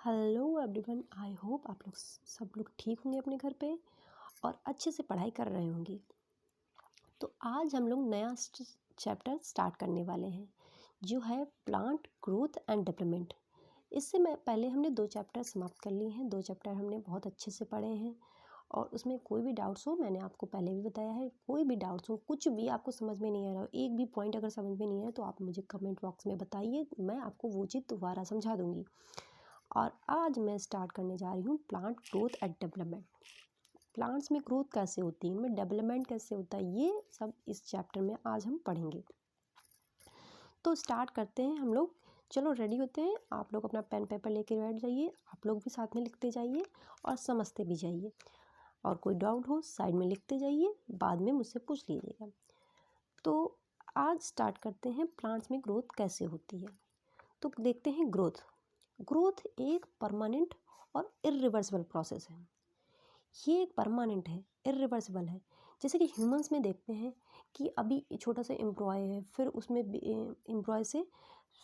Hello everyone, I hope आप लोग सब लोग ठीक होंगे अपने घर पे और अच्छे से पढ़ाई कर रहे होंगे। तो आज हम लोग नया चैप्टर स्टार्ट करने वाले हैं जो है प्लांट ग्रोथ एंड डेवलपमेंट। इससे मैं पहले हमने 2 चैप्टर समाप्त कर लिए हैं। 2 चैप्टर हमने बहुत अच्छे से पढ़े हैं और उसमें कोई भी डाउट्स हो, मैंने आपको पहले भी बताया है, कोई भी डाउट्स हो, कुछ भी आपको समझ में नहीं आ रहा हो, एक भी पॉइंट अगर समझ में नहीं आया तो आप मुझे कमेंट बॉक्स में बताइए, मैं आपको वो चीज़ दोबारा समझा दूँगी। और आज मैं स्टार्ट करने जा रही हूँ plant growth and development. Plants में ग्रोथ कैसे होती है, इनमें डेवलपमेंट कैसे होता है, ये सब इस चैप्टर में आज हम पढ़ेंगे। तो स्टार्ट करते हैं हम लोग। चलो रेडी होते हैं। आप लोग अपना पेन पेपर लेके बैठ जाइए, आप लोग भी साथ में लिखते जाइए और समझते भी जाइए, और कोई डाउट हो साइड में लिखते जाइए, बाद में मुझसे पूछ लीजिएगा। तो आज स्टार्ट करते हैं प्लांट्स में ग्रोथ कैसे होती है। तो देखते हैं ग्रोथ एक परमानेंट और इरिवर्सिबल प्रोसेस है। ये एक परमानेंट है, इरिवर्सिबल है। जैसे कि ह्यूमंस में देखते हैं कि अभी छोटा सा एम्ब्रॉय है, फिर उसमें एम्ब्रॉय से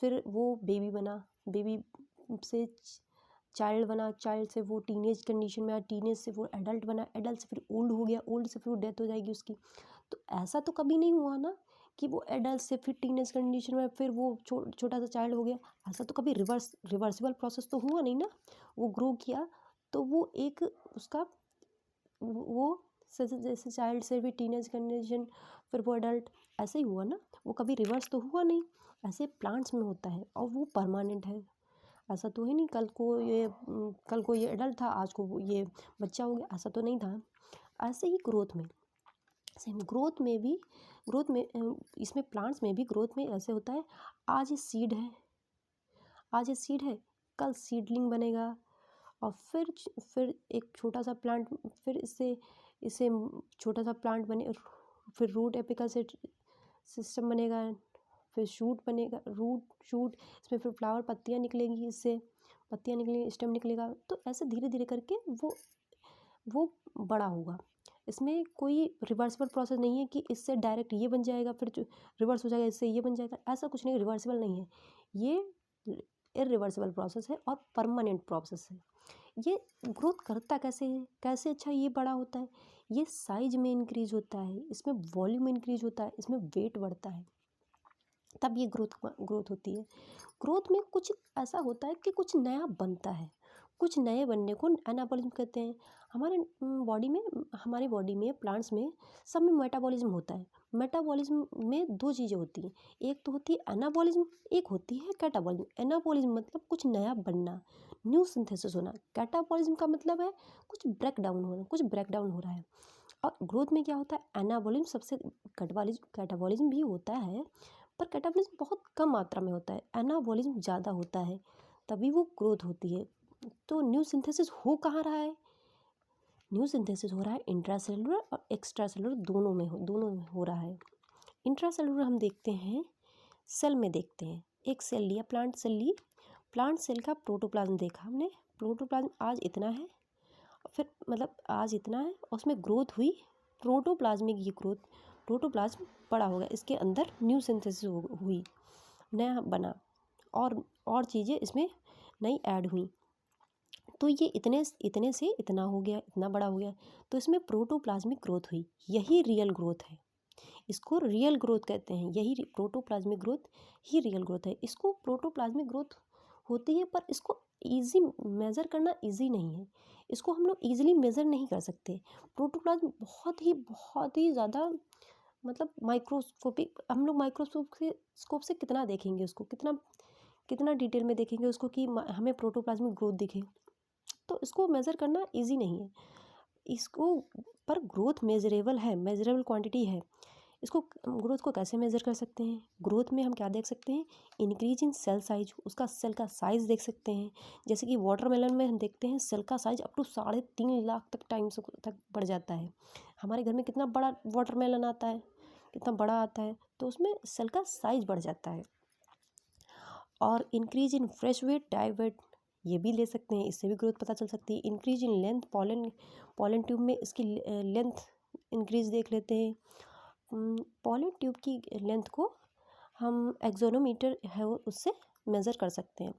फिर वो बेबी बना, बेबी से चाइल्ड बना, चाइल्ड से वो टीनेज कंडीशन में आया, टीनेज से वो एडल्ट बना, एडल्ट से फिर ओल्ड हो गया, ओल्ड से फिर डेथ हो जाएगी उसकी। तो ऐसा तो कभी नहीं हुआ ना कि वो एडल्ट से फिर टीनेज कंडीशन में फिर वो छोटा सा चाइल्ड हो गया। ऐसा तो कभी रिवर्सिबल प्रोसेस तो हुआ नहीं ना। वो ग्रो किया तो वो एक उसका वो जैसे चाइल्ड से भी टीनेज कंडीशन फिर वो एडल्ट, ऐसे ही हुआ ना। वो कभी रिवर्स तो हुआ नहीं। ऐसे प्लांट्स में होता है और वो परमानेंट है। ऐसा तो है नहीं कल को ये एडल्ट था, आज को ये बच्चा हो गया, ऐसा तो नहीं था। ऐसे ही ग्रोथ में सेम, ग्रोथ में इसमें प्लांट्स में भी ग्रोथ में ऐसे होता है। आज ये सीड है, कल सीडलिंग बनेगा और फिर एक छोटा सा प्लांट, फिर इससे इससे छोटा सा प्लांट बने, फिर रूट एपिकल सिस्टम बनेगा, फिर शूट बनेगा, रूट शूट, इसमें फिर फ्लावर, पत्तियाँ निकलेंगी, इससे पत्तियाँ निकलेंगी, स्टेम निकलेगा। तो ऐसे धीरे धीरे करके वो बड़ा होगा। इसमें कोई रिवर्सिबल प्रोसेस नहीं है कि इससे डायरेक्ट ये बन जाएगा फिर रिवर्स हो जाएगा, इससे ये बन जाएगा, ऐसा कुछ नहीं, रिवर्सिबल नहीं है। ये इरिवर्सिबल प्रोसेस है और परमानेंट प्रोसेस है। ये ग्रोथ करता कैसे है, कैसे अच्छा ये बड़ा होता है। ये साइज में इंक्रीज होता है, इसमें वॉल्यूम इंक्रीज होता है, इसमें वेट बढ़ता है, तब ये ग्रोथ होती है। ग्रोथ में कुछ ऐसा होता है कि कुछ नया बनता है, कुछ नए बनने को एनाबॉलिज्म कहते हैं। हमारी बॉडी में प्लांट्स में सब में मेटाबॉलिज्म होता है। मेटाबॉलिज्म में 2 चीज़ें होती हैं, एक तो होती है एनाबॉलिज्म, एक होती है कैटाबॉलिज्म। एनाबॉलिज्म मतलब कुछ नया बनना, न्यू सिंथेसिस होना। कैटाबॉलिज्म का मतलब है कुछ ब्रेक डाउन होना, कुछ ब्रेक डाउन हो रहा है। और ग्रोथ में क्या होता है, एनाबॉलिज्म सबसे, कैटाबॉलिज्म भी होता है पर कैटाबॉलिज्म बहुत कम मात्रा में होता है, एनाबॉलिज्म ज़्यादा होता है, तभी वो ग्रोथ होती है। तो न्यू सिंथेसिस हो कहाँ रहा है, न्यू सिंथेसिस हो रहा है इंट्रासेलुलर और एक्स्ट्रासेलुलर, दोनों में हो रहा है। इंट्रासेलुलर हम देखते हैं सेल में, देखते हैं एक सेल लिया, प्लांट सेल का प्रोटोप्लाज्म देखा हमने। प्रोटोप्लाज्म आज इतना है, फिर मतलब आज इतना है, उसमें ग्रोथ हुई, प्रोटोप्लाज्मिक ये ग्रोथ, प्रोटोप्लाज्म बड़ा हो गया, इसके अंदर न्यू सिंथेसिस हुई, नया बना, और चीज़ें इसमें नई ऐड हुई। तो ये इतने से इतना हो गया, इतना बड़ा हो गया, तो इसमें प्रोटोप्लाज्मिक ग्रोथ हुई। यही रियल ग्रोथ है, इसको रियल ग्रोथ कहते हैं। यही प्रोटोप्लाज्मिक ग्रोथ ही रियल ग्रोथ है। इसको प्रोटोप्लाज्मिक ग्रोथ होती है पर इसको ईजी मेज़र करना ईजी नहीं है, इसको हम लोग ईजिली मेज़र नहीं कर सकते। प्रोटोप्लाज्म बहुत ही ज़्यादा, मतलब माइक्रोस्कोपिक, हम लोग माइक्रोस्कोप से कितना देखेंगे उसको, कितना डिटेल में देखेंगे उसको कि हमें प्रोटोप्लाज्मिक ग्रोथ दिखे। तो इसको मेज़र करना ईजी नहीं है इसको, पर ग्रोथ मेजरेबल है, मेजरेबल क्वांटिटी है। इसको ग्रोथ को कैसे मेज़र कर सकते हैं, ग्रोथ में हम क्या देख सकते हैं, इंक्रीज इन सेल साइज, उसका सेल का साइज़ देख सकते हैं। जैसे कि वाटरमेलन में हम देखते हैं सेल का साइज अप टू 3.5 लाख तक बढ़ जाता है। हमारे घर में कितना बड़ा वाटरमेलन आता है, कितना बड़ा आता है, तो उसमें सेल का साइज बढ़ जाता है। और increase in fresh weight, dry weight, ये भी ले सकते हैं, इससे भी ग्रोथ पता चल सकती है। Increase in length, pollen tube में इसकी लेंथ इंक्रीज देख लेते हैं। पॉलन ट्यूब की लेंथ को हम एक्सोनोमीटर है उससे मेज़र कर सकते हैं।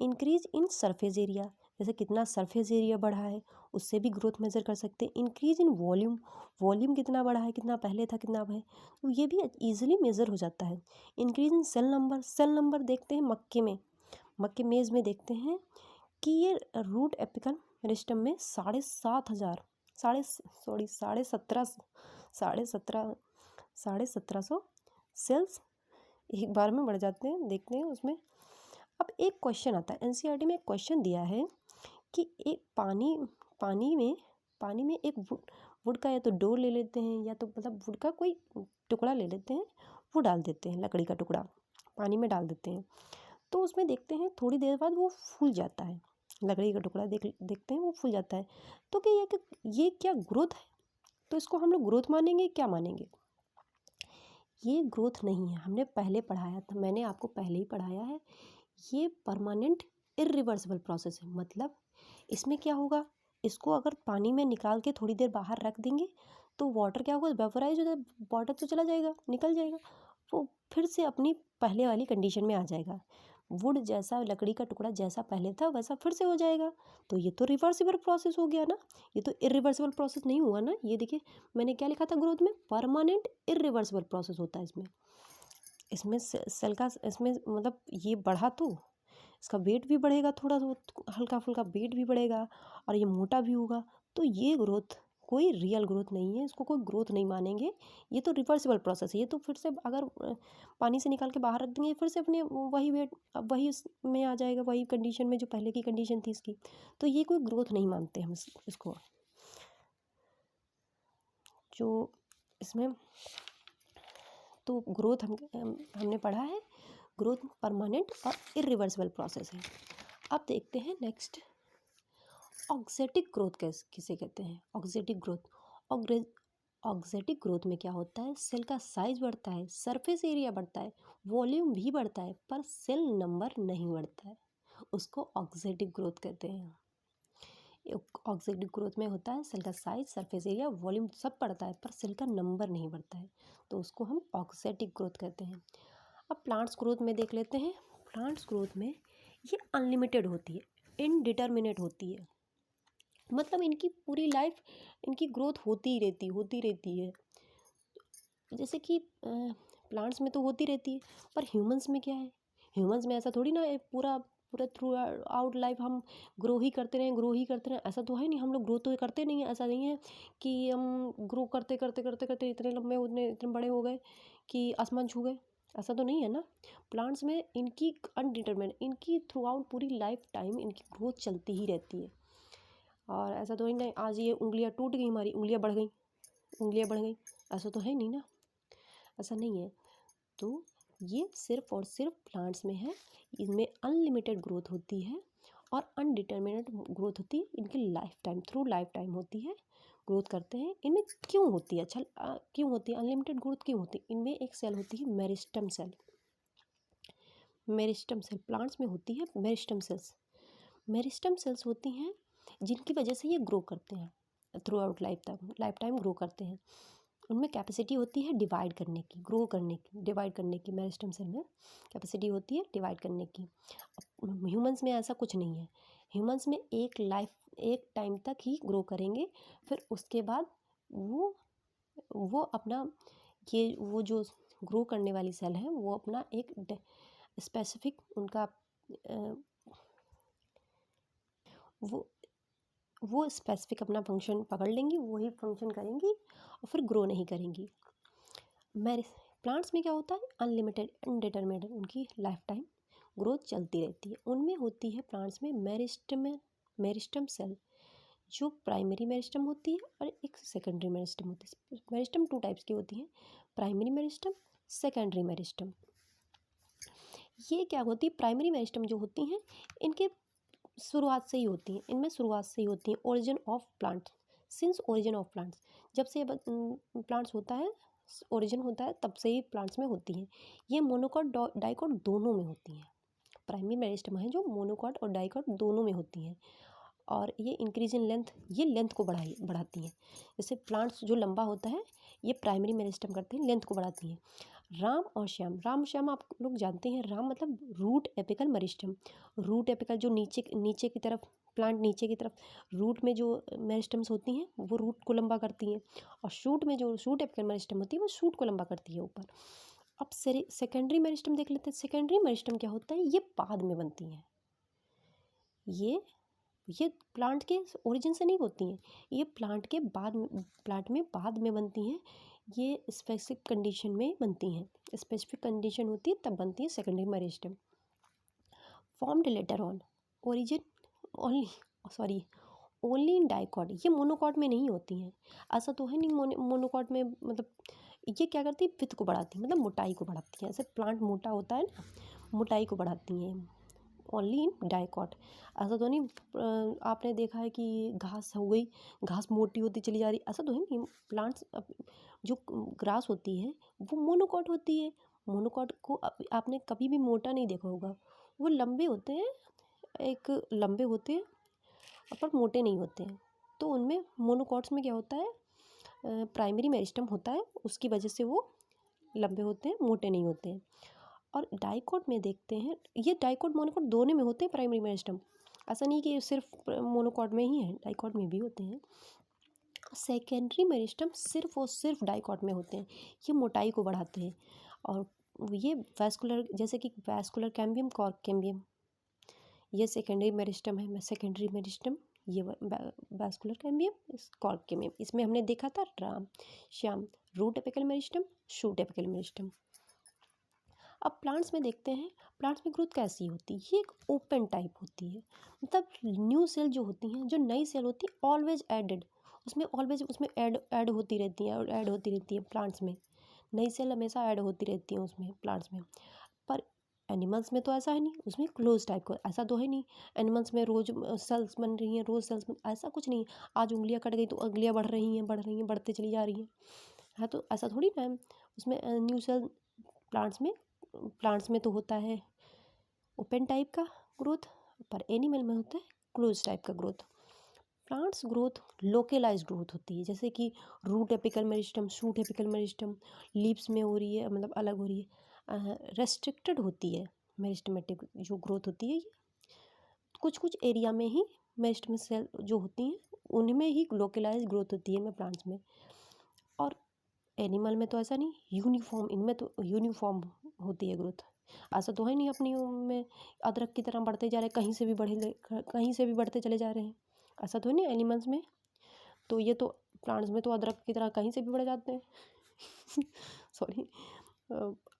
इंक्रीज इन सरफेस एरिया, जैसे कितना सरफेस एरिया बढ़ा है उससे भी ग्रोथ मेजर कर सकते हैं। इंक्रीज इन वॉल्यूम, वॉल्यूम कितना बढ़ा है, कितना पहले था कितना अब है, तो ये भी ईजिली मेज़र हो जाता है। Increase in cell number, cell number देखते हैं मक्के में, मक्के मेज़ में देखते हैं कि ये रूट एपिकल मेरिस्टम में 7,500 साढ़े सत्रह सौ सेल्स एक बार में बढ़ जाते हैं, देखते हैं उसमें। अब एक क्वेश्चन आता है, एनसीईआरटी में एक क्वेश्चन दिया है कि एक पानी में एक वुड का या तो डोर ले लेते हैं या तो मतलब वुड का कोई टुकड़ा ले लेते हैं, वो डाल देते हैं, लकड़ी का टुकड़ा पानी में डाल देते हैं, तो उसमें देखते हैं थोड़ी देर बाद वो फूल जाता है, लकड़ी का टुकड़ा देखते हैं वो फूल जाता है। तो क्या ये क्या ग्रोथ है? तो इसको हम लोग ग्रोथ मानेंगे, क्या मानेंगे? ये ग्रोथ नहीं है, हमने पहले पढ़ाया था, मैंने आपको पहले ही पढ़ाया है, ये परमानेंट इरिवर्सिबल प्रोसेस है। मतलब इसमें क्या होगा, इसको अगर पानी में निकाल के थोड़ी देर बाहर रख देंगे तो वाटर क्या होगा, वेपोराइज हो जाए, वाटर तो चला जाएगा, निकल जाएगा, वो फिर से अपनी पहले वाली कंडीशन में आ जाएगा। वुड जैसा, लकड़ी का टुकड़ा जैसा पहले था वैसा फिर से हो जाएगा। तो ये तो रिवर्सिबल प्रोसेस हो गया ना, ये तो इरिवर्सिबल प्रोसेस नहीं हुआ ना। ये देखिए मैंने क्या लिखा था ग्रोथ में, परमानेंट इरिवर्सिबल प्रोसेस होता है इसमें सेल का, इसमें मतलब ये बढ़ा तो इसका वेट भी बढ़ेगा, थोड़ा हल्का फुल्का वेट भी बढ़ेगा और ये मोटा भी होगा। तो ये ग्रोथ कोई रियल ग्रोथ नहीं है, इसको कोई ग्रोथ नहीं मानेंगे, ये तो रिवर्सिबल प्रोसेस है। ये तो फिर से अगर पानी से निकाल के बाहर रख देंगे फिर से अपने वही वेट, अब वही में आ जाएगा, वही कंडीशन में जो पहले की कंडीशन थी इसकी। तो ये कोई ग्रोथ नहीं मानते हम इसको। जो इसमें तो ग्रोथ हमने पढ़ा है, ग्रोथ परमानेंट और इरिवर्सिबल प्रोसेस है। अब देखते हैं नेक्स्ट, ऑक्जेटिक ग्रोथ किसे कहते हैं? ऑक्जेटिक ग्रोथ, ऑक्जेटिक ग्रोथ में क्या होता है, सेल का साइज बढ़ता है, सरफेस एरिया बढ़ता है, वॉल्यूम भी बढ़ता है, पर सेल नंबर नहीं बढ़ता है, उसको ऑक्जेटिक ग्रोथ कहते हैं। ऑक्जेटिक ग्रोथ में होता है सेल का साइज, सरफेस एरिया, वॉल्यूम सब बढ़ता है पर सेल का नंबर नहीं बढ़ता है, तो उसको हम ऑक्जेटिक ग्रोथ कहते हैं। अब प्लांट्स ग्रोथ में देख लेते हैं। प्लांट्स ग्रोथ में ये अनलिमिटेड होती है, इनडिटर्मिनेट होती है, मतलब इनकी पूरी लाइफ इनकी ग्रोथ होती रहती है। जैसे कि प्लांट्स में तो होती रहती है, पर ह्यूमंस में क्या है, ह्यूमंस में ऐसा थोड़ी ना है पूरा पूरा थ्रू आउट लाइफ हम ग्रो ही करते रहें, ऐसा तो है नहीं। हम लोग ग्रो तो करते नहीं है, ऐसा नहीं है कि हम ग्रो करते इतने लंबे इतने बड़े हो गए कि आसमान छू गए, ऐसा तो नहीं है ना। प्लांट्स में इनकी अनडिटरमिनेट, इनकी थ्रू आउट पूरी लाइफ टाइम इनकी ग्रोथ चलती ही रहती है। और ऐसा तो नहीं आज ये उंगलियां टूट गई, हमारी उंगलियां बढ़ गई, ऐसा तो है नहीं ना, ऐसा नहीं है। तो ये सिर्फ और सिर्फ प्लांट्स में है, इनमें अनलिमिटेड ग्रोथ होती है और अनडिटर्मिनेट ग्रोथ होती है, इनकी life time, through life time होती है, ग्रोथ करते हैं। इनमें क्यों होती है, अच्छा क्यों होती है अनलिमिटेड ग्रोथ, क्यों होती है? इनमें एक सेल होती है मेरिस्टम सेल, प्लांट्स में होती है मेरिस्टम सेल्स होती हैं, जिनकी वजह से ये ग्रो करते हैं through out life time grow करते हैं। उनमें कैपेसिटी होती है डिवाइड करने की, डिवाइड करने की, मेरिस्टम सेल में कैपेसिटी होती है डिवाइड करने की। ह्यूमंस में ऐसा कुछ नहीं है, ह्यूमंस में एक टाइम तक ही ग्रो करेंगे, फिर उसके बाद वो अपना वो जो ग्रो करने वाली सेल है वो अपना एक स्पेसिफिक उनका वो स्पेसिफिक अपना फंक्शन पकड़ लेंगी, वही फंक्शन करेंगी और फिर ग्रो नहीं करेंगी। प्लांट्स में क्या होता है, अनलिमिटेड अनडिटरमिनेटेड उनकी लाइफ टाइम ग्रोथ चलती रहती है। उनमें होती है प्लांट्स में मेरिस्टम सेल, जो प्राइमरी मेरिस्टम होती है और एक सेकेंडरी मेरिस्टम होती है। मेरिस्टम 2 टाइप्स की होती हैं, प्राइमरी मेरिस्टम, सेकेंडरी मेरिस्टम। ये क्या होती है, प्राइमरी मेरिस्टम जो होती हैं इनके शुरुआत से ही होती हैं, इनमें शुरुआत से ही होती हैं। Origin of plants, since origin of plants, जब से प्लांट्स होता है, ओरिजिन होता है, तब से ही प्लांट्स में होती हैं। ये मोनोकॉट डाइकॉट दोनों में होती हैं। प्राइमरी मेरिस्टम है जो मोनोकॉट और डाइकॉट दोनों में होती हैं। और ये इंक्रीज इन लेंथ, ये लेंथ को बढ़ाती हैं। जैसे प्लांट्स जो लंबा होता है ये प्राइमरी मेरिस्टम करते हैं, लेंथ को बढ़ाती हैं। राम और श्याम, राम श्याम आप लोग जानते हैं। राम मतलब root apical meristem, root apical जो नीचे नीचे की तरफ, प्लांट नीचे की तरफ रूट में जो मेरिस्टम्स होती हैं वो रूट को लंबा करती हैं, और शूट में जो शूट एपिकल मेरिस्टम होती है वो शूट को लंबा करती है ऊपर। अब सेकेंडरी मेरिस्टम देख लेते हैं। सेकेंडरी मेरिस्टम क्या होता है, ये बाद में बनती हैं। ये प्लांट के ओरिजिन से नहीं होती हैं, ये प्लांट के बाद में, प्लांट में बाद में बनती हैं। ये स्पेसिफिक कंडीशन में बनती हैं, स्पेसिफिक कंडीशन होती है तब बनती है secondary meristem. Formed later on, origin only, sorry only in dicot, ये मोनोकॉट में नहीं होती हैं। ऐसा तो है नहीं मोनोकॉट में, मतलब ये क्या करती है, विथ को बढ़ाती है, मतलब मोटाई को बढ़ाती हैं। ऐसे प्लांट मोटा होता है ना, मोटाई को बढ़ाती हैं। ओनली इन डाइकॉट, ऐसा तो नहीं आपने देखा है कि घास हो गई, घास मोटी होती चली जा रही, ऐसा तो है नहीं। प्लांट्स जो ग्रास होती है वो मोनोकॉट होती है। मोनोकॉट को आपने कभी भी मोटा नहीं देखा होगा, वो लंबे होते हैं, एक लंबे होते हैं पर मोटे नहीं होते हैं। तो उनमें मोनोकॉट्स में क्या होता है, प्राइमरी मेरिस्टम होता है, उसकी वजह से वो लंबे होते हैं, मोटे नहीं होते हैं। और डाइकॉट में देखते हैं, ये डाइकॉट मोनोकॉट दोनों में होते हैं प्राइमरी मेरिस्टम, ऐसा नहीं कि सिर्फ मोनोकॉट में ही है, डाइकॉट में भी होते हैं। सेकेंडरी मेरिस्टम सिर्फ और सिर्फ डाइकॉट में होते हैं, ये मोटाई को बढ़ाते हैं। और ये वैस्कुलर, जैसे कि वैस्कुलर कैम्बियम, कॉर्क कैम्बियम, ये सेकेंडरी मेरिस्टम है। सेकेंडरी मेरिस्टम, ये वैस्कुलर कैम्बियम, कॉर्क कैम्बियम, इसमें हमने देखा था RAM SAM, root apical meristem, shoot apical meristem. अब प्लांट्स में देखते हैं, प्लांट्स में ग्रोथ कैसी होती है, ये एक ओपन टाइप होती है, मतलब न्यू सेल जो होती हैं, जो नई सेल होती है ऑलवेज एडेड, उसमें ऑलवेज उसमें ऐड होती रहती हैं, और ऐड होती रहती है प्लांट्स में, नई सेल हमेशा ऐड होती रहती हैं उसमें, प्लांट्स में। पर एनिमल्स में तो ऐसा है नहीं, उसमें क्लोज टाइप का ऐसा तो है नहीं। एनिमल्स में रोज सेल्स बन रही हैं, रोज सेल्स ऐसा कुछ नहीं, आज उंगलियां कट गई तो उंगलियां बढ़ रही हैं, बढ़ रही हैं, बढ़ते चली जा रही हैं, है तो ऐसा थोड़ी ना है। उसमें न्यू सेल प्लांट्स में, प्लांट्स में तो होता है ओपन टाइप का ग्रोथ, पर एनिमल में होता है क्लोज टाइप का growth. Plants growth localize growth होती है, जैसे कि root apical meristem, shoot apical meristem, leaves में हो रही है, मतलब अलग हो रही है, रेस्ट्रिक्टेड होती है मेरिस्टमेटिक जो ग्रोथ होती है, ये कुछ कुछ एरिया में ही मेरिस्टम सेल जो होती हैं उनमें ही लोकलाइज ग्रोथ होती है प्लांट्स में। और एनिमल में तो ऐसा नहीं, यूनिफॉर्म, इनमें तो यूनिफॉर्म होती है ग्रोथ, ऐसा तो है नहीं अपनी में अदरक की तरह बढ़ते जा रहे हैं, कहीं से भी बढ़ते चले जा रहे हैं, ऐसा तो है नहीं एनिमल्स में। तो ये तो प्लांट्स में तो अदरक की तरह कहीं से भी बढ़ जाते हैं सॉरी।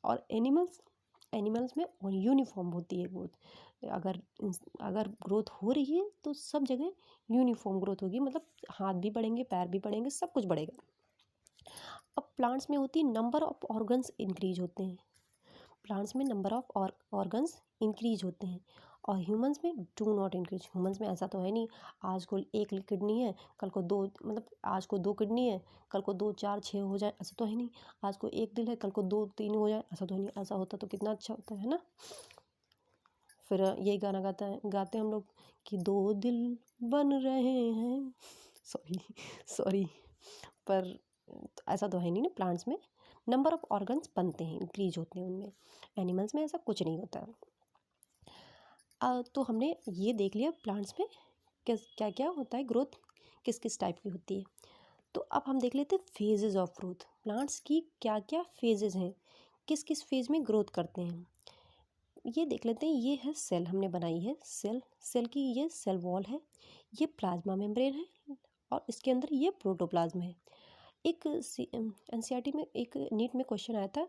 और एनिमल्स में और यूनिफॉर्म होती है ग्रोथ, अगर अगर ग्रोथ हो रही है तो सब जगह यूनिफॉर्म ग्रोथ होगी, मतलब हाथ भी बढ़ेंगे, पैर भी बढ़ेंगे, सब कुछ बढ़ेगा। अब प्लांट्स में होती है नंबर ऑफ ऑर्गन्स इंक्रीज होते हैं, प्लांट्स में नंबर ऑफ ऑर्गन्स इंक्रीज होते हैं, और ह्यूमंस में डू नॉट इंक्रीज। ह्यूमंस में ऐसा तो है नहीं, आज को एक किडनी है, कल को दो, मतलब आज को दो किडनी है, कल को दो चार छः हो जाए, ऐसा तो है नहीं। आज को एक दिल है, कल को दो तीन हो जाए, ऐसा तो है नहीं। ऐसा होता तो कितना अच्छा होता है ना। फिर यही गाना गाते हैं हम लोग कि दो दिल बन रहे हैं सॉरी सॉरी। पर ऐसा तो है नहीं ना, प्लांट्स में नंबर ऑफ ऑर्गन्स बनते हैं, इंक्रीज होते हैं उनमें, एनिमल्स में ऐसा कुछ नहीं होता। तो हमने ये देख लिया प्लांट्स में किस क्या क्या होता है, ग्रोथ किस किस टाइप की होती है। तो अब हम देख लेते हैं फेजेस ऑफ ग्रोथ, प्लांट्स की क्या क्या फेजेस हैं, किस किस फेज में ग्रोथ करते हैं, ये देख लेते हैं। ये है सेल, हमने बनाई है सेल, सेल की ये सेल वॉल है, ये प्लाज्मा मेम्ब्रेन है, और इसके अंदर ये प्रोटोप्लाज्म है। एक एनसीईआरटी में एक नीट में क्वेश्चन आया था,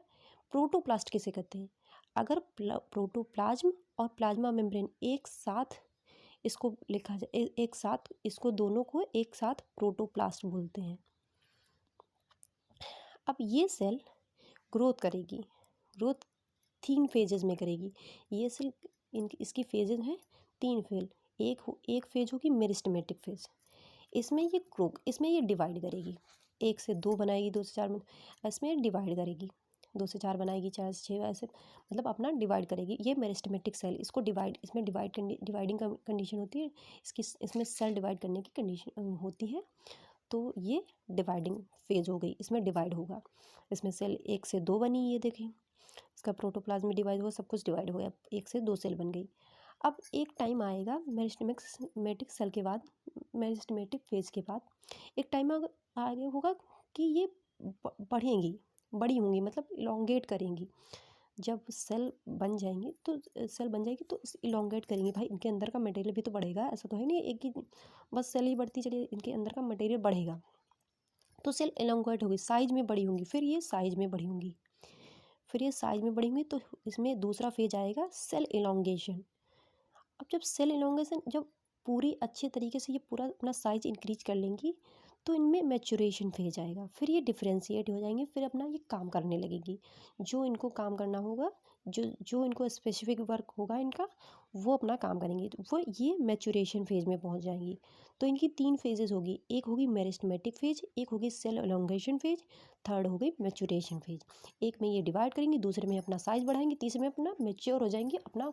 प्रोटोप्लास्ट किसे कहते हैं। अगर प्रोटोप्लाज्म और प्लाज्मा मेम्ब्रेन एक साथ इसको लिखा जाए, एक साथ इसको दोनों को एक साथ प्रोटोप्लास्ट बोलते हैं। अब ये सेल ग्रोथ करेगी, ग्रोथ 3 फेजेस में करेगी। ये सेल इसकी फेजेस हैं 3 फेज। एक फेज होगी मेरिस्टेमेटिक फेज, इसमें ये डिवाइड करेगी, 1 से 2 बनाएगी, 2 से 4 इसमें डिवाइड करेगी, 2 से 4 बनाएगी, 4 से 6, ऐसे मतलब अपना डिवाइड करेगी। ये मेरिस्टेमेटिक सेल, इसको इसमें डिवाइडिंग कंडीशन होती है, इसमें सेल डिवाइड करने की कंडीशन होती है। तो ये डिवाइडिंग फेज हो गई, इसमें डिवाइड होगा। इसमें सेल 1 से 2 बनी, ये देखें इसका प्रोटोप्लाज्म डिवाइड हुआ, सब कुछ डिवाइड हो गया, 1 से 2 सेल बन गई। अब एक टाइम आएगा मेरिस्टेमेटिक सेल के बाद, मेरिस्टेमेटिक फेज के बाद एक टाइम आगे होगा कि ये बढ़ेंगी, बड़ी होंगी, मतलब इलोंगेट करेंगी। जब सेल बन जाएंगी तो इलोंगेट करेंगी। भाई इनके अंदर का मटेरियल भी तो बढ़ेगा, ऐसा तो है नहीं एक ही बस सेल ही बढ़ती चली, इनके अंदर का मटेरियल बढ़ेगा। तो सेल इलोंगेट होगी, साइज में बड़ी होंगी, फिर ये साइज में बड़ी होंगी, फिर ये साइज में बढ़ेंगी। तो इसमें दूसरा फेज आएगा सेल इलोंगेशन। अब जब सेल इलोंगेशन जब पूरी अच्छे तरीके से ये पूरा अपना साइज इंक्रीज कर लेंगी, तो इनमें मैचुरेशन फेज आएगा, फिर ये डिफ्रेंशिएट हो जाएंगे, फिर अपना ये काम करने लगेगी। जो इनको काम करना होगा, जो इनको स्पेसिफिक वर्क होगा इनका, वो अपना काम करेंगी, तो वो ये मैचुरेशन फेज में पहुंच जाएंगी। तो इनकी 3 फेजेस होगी, एक होगी मेरिस्टेमेटिक फेज, एक होगी सेल इलोंगेशन फेज, थर्ड हो गई मैचुरेशन फेज। एक में ये डिवाइड करेंगी, दूसरे में अपना साइज बढ़ाएंगी, तीसरे में अपना मैच्योर हो जाएंगी, अपना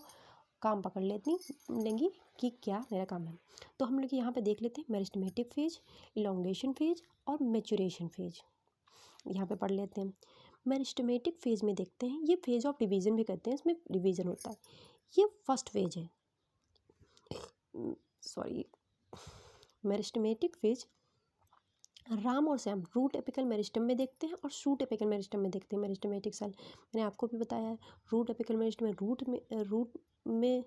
काम पकड़ लेंगी कि क्या मेरा काम है। तो हम लोग यहाँ पे देख लेते हैं मेरिस्टेमेटिक फेज, इलोंगेशन फेज और मैचुरेशन फेज। यहाँ पे पढ़ लेते हैं। मेरिस्टेमेटिक फेज में देखते हैं, ये फेज ऑफ डिवीज़न भी कहते हैं, इसमें डिवीज़न होता है। ये फर्स्ट फेज है, सॉरी, मेरिस्टेमेटिक फेज राम और श्याम रूट एपिकल मेरिस्टम में देखते हैं और शूट एपिकल मेरिस्टम में देखते हैं। मेरिस्टेमेटिक सेल मैंने आपको भी बताया है, रूट एपिकल मेरिस्टम में रूट में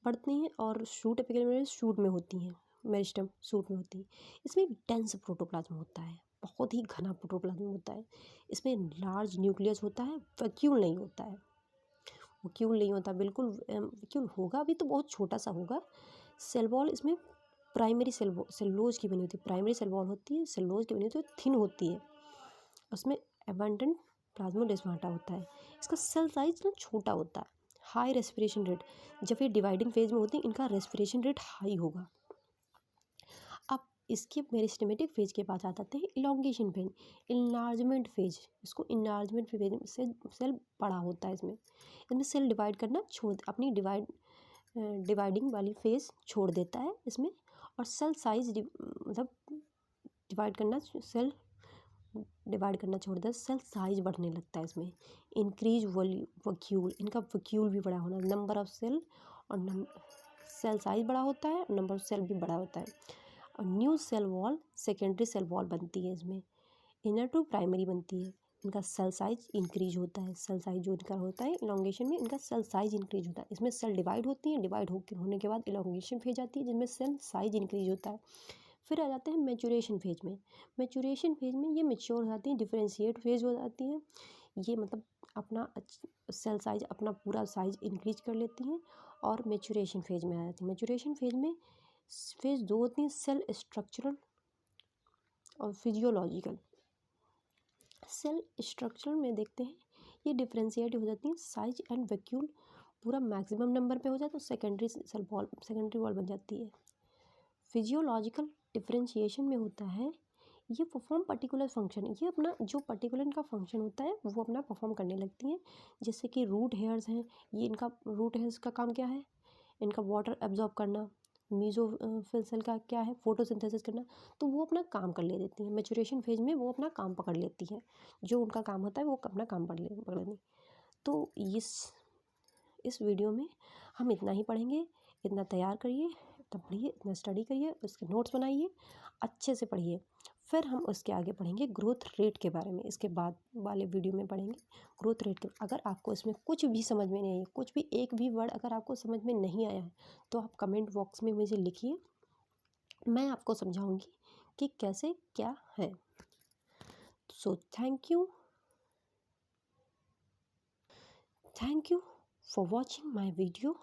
बढ़ती हैं और शूट एपिकल मेरिस्टम शूट में होती हैं, मेरिस्टम शूट में होती है। इसमें डेंस प्रोटोप्लाज्म होता है, बहुत ही घना प्रोटोप्लाज्म होता है। इसमें लार्ज न्यूक्लियस होता है, वैक्यूल नहीं होता है, वैक्यूल नहीं होता बिल्कुल, वैक्यूल होगा भी तो बहुत छोटा सा होगा। सेल वॉल इसमें प्राइमरी सेलुलोज की बनी होती है, प्राइमरी सेल वॉल होती है, सेलुलोज की बनी होती है, थिन होती है। उसमें एबंडेंट प्लाज्मोडेस्माटा होता है। इसका सेल साइज ना छोटा होता है। हाई रेस्पिरेशन रेट, जब ये डिवाइडिंग फेज में होती है इनका रेस्पिरेशन रेट हाई होगा। अब इसके मेरिस्टेमेटिक फेज के बाद आ जाते हैं इलोंगेशन फेज, इनलार्जमेंट फेज। इसको इनलार्जमेंट फेज से सेल बड़ा होता है। इसमें सेल डिवाइड करना अपनी डिवाइडिंग वाली फेज छोड़ देता है इसमें, और सेल साइज मतलब सेल डिवाइड करना छोड़ देता है, सेल साइज बढ़ने लगता है इसमें। इंक्रीज वैक्यूल, इनका वैक्यूल भी बड़ा होना, नंबर ऑफ सेल और सेल साइज बड़ा होता है, नंबर ऑफ सेल भी बड़ा होता है। और new cell wall secondary cell wall बनती है इसमें, इनर टू प्राइमरी बनती है। इनका सेल साइज इंक्रीज होता है, सेल साइज जो इनका होता है इलोंगेशन में, इनका सेल साइज इंक्रीज होता है। इसमें सेल डिवाइड होती हैं, डिवाइड होने के बाद इलोंगेशन फेज आती है जिसमें सेल साइज इंक्रीज होता है। फिर आ जाते हैं मैचुरेशन फेज में। मैचुरेशन फेज में ये मैच्योर हो जाती है, डिफरेंशिएट फेज हो जाती है, ये मतलब अपना सेल साइज अपना पूरा साइज इंक्रीज कर लेती हैं और मैचुरेशन फेज में आ जाती है। मैचुरेशन फेज में फेज 2 होती हैं, सेल स्ट्रक्चरल और फिजियोलॉजिकल। सेल स्ट्रक्चरल में देखते हैं, ये डिफरेंशिएट हो जाती हैं, साइज एंड वैक्यूल पूरा मैक्सिमम नंबर पे हो जाता है, तो सेकेंडरी वॉल बन जाती है। फिजियोलॉजिकल डिफरेंशिएशन में होता है, ये परफॉर्म पर्टिकुलर फंक्शन, ये अपना जो पर्टिकुलर इनका फंक्शन होता है वो अपना परफॉर्म करने लगती हैं। जैसे कि रूट हेयर्स हैं, ये इनका रूट हेयर्स का काम क्या है, इनका वाटर एब्जॉर्ब करना। मीजोफिल सेल का क्या है, फोटोसिंथेसिस करना, तो वो अपना काम कर ले देती हैं। मैचुरेशन फेज में वो अपना काम पकड़ लेती हैं, जो उनका काम होता है वो अपना काम पकड़ लेती। तो इस वीडियो में हम इतना ही पढ़ेंगे, इतना तैयार करिए, इतना पढ़िए, इतना स्टडी करिए, उसके नोट्स बनाइए, अच्छे से पढ़िए। फिर हम उसके आगे पढ़ेंगे ग्रोथ रेट के बारे में, इसके बाद वाले वीडियो में पढ़ेंगे ग्रोथ रेट के। अगर आपको इसमें कुछ भी समझ में नहीं है, कुछ भी एक भी वर्ड अगर आपको समझ में नहीं आया है, तो आप कमेंट बॉक्स में मुझे लिखिए, मैं आपको समझाऊंगी कि कैसे क्या है। So thank you for watching my video.